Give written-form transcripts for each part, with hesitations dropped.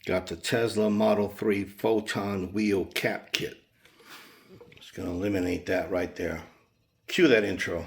Got the Tesla Model 3 Photon wheel cap kit. Just gonna eliminate that right there. Cue that intro.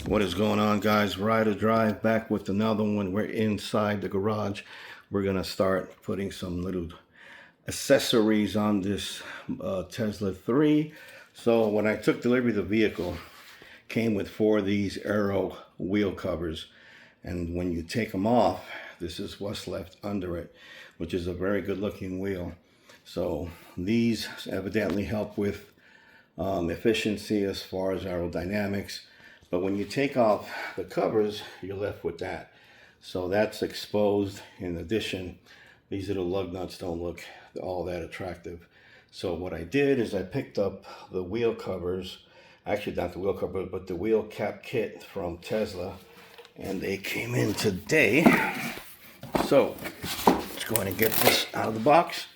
What is going on, guys? Ride or Drive back with another one. We're inside the garage. We're gonna start putting some little accessories on this Tesla 3. So when I took delivery of the vehicle, came with 4 of these Aero wheel covers, and when you take them off, this is what's left under it, which is a very good looking wheel. So these evidently help with efficiency as far as aerodynamics. But when you take off the covers, you're left with that. So that's exposed. In addition, these little lug nuts don't look all that attractive. So what I did is I picked up the wheel covers, actually not the wheel cover, but the wheel cap kit from Tesla, and they came in today. So let's go ahead and get this out of the box.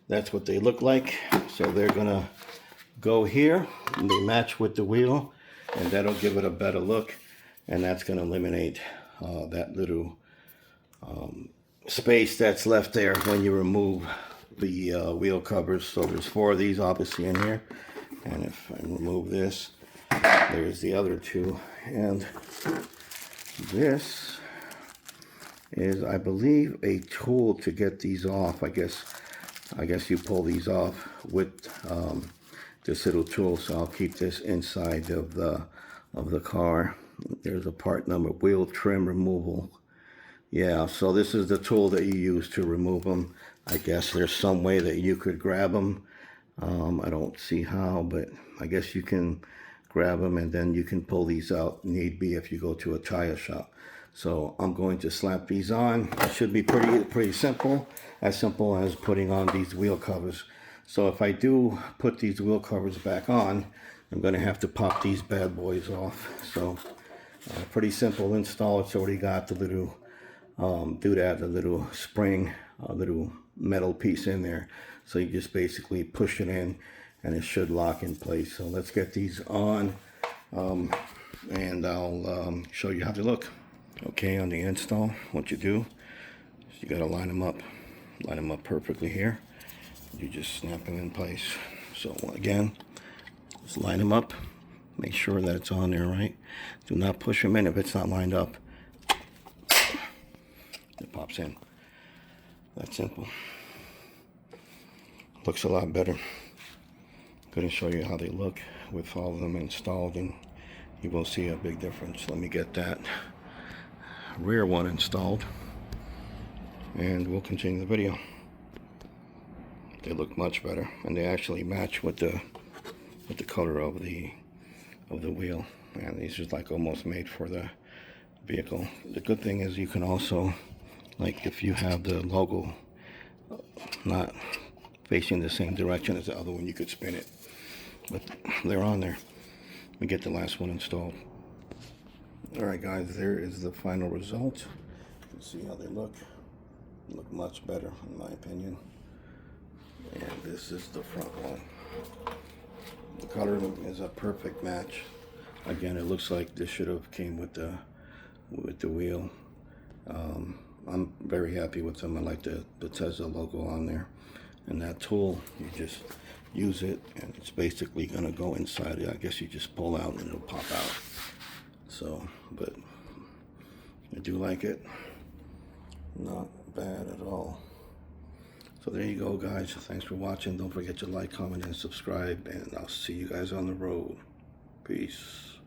That's what they look like. So they're gonna go here, and they match with the wheel, and that'll give it a better look, and that's going to eliminate that little space that's left there when you remove the wheel covers. So there's 4 of these obviously in here, and if I remove this, there's the other 2, and this is, I believe, a tool to get these off. I guess you pull these off with this little tool. So I'll keep this inside of the car. There's a part number, wheel trim removal. Yeah, so this is the tool that you use to remove them. I guess there's some way that you could grab them. I don't see how, but I guess you can grab them and then you can pull these out, need be, if you go to a tire shop. So I'm going to slap these on. It should be pretty simple as putting on these wheel covers. So if I do put these wheel covers back on, I'm going to have to pop these bad boys off. So pretty simple install. It's already got the little doodad, the little spring, little metal piece in there. So you just basically push it in and it should lock in place. So let's get these on, and I'll show you how they look. Okay, on the install, what you do is you got to line them up perfectly here. You just snap them in place. So again, just line them up, make sure that it's on there right. Do not push them in if it's not lined up. It pops in. That's simple. Looks a lot better. I'm going to show you how they look with all of them installed, and you will see a big difference. Let me get that rear one installed, and we'll continue the video. They look much better, and they actually match with the color of the wheel. And these are like almost made for the vehicle. The good thing is you can also, like if you have the logo not facing the same direction as the other one, you could spin it. But they're on there. We get the last one installed. Alright guys, there is the final result. You can see how they look. They look much better in my opinion. And this is the front one. The color is a perfect match. Again, it looks like this should have came with the wheel. I'm very happy with them. I like the Tesla logo on there. And that tool, you just use it, and it's basically gonna go inside it. I guess you just pull out and it'll pop out. So, but I do like it. Not bad at all. So there you go, guys. Thanks for watching. Don't forget to like, comment, and subscribe, and I'll see you guys on the road. Peace.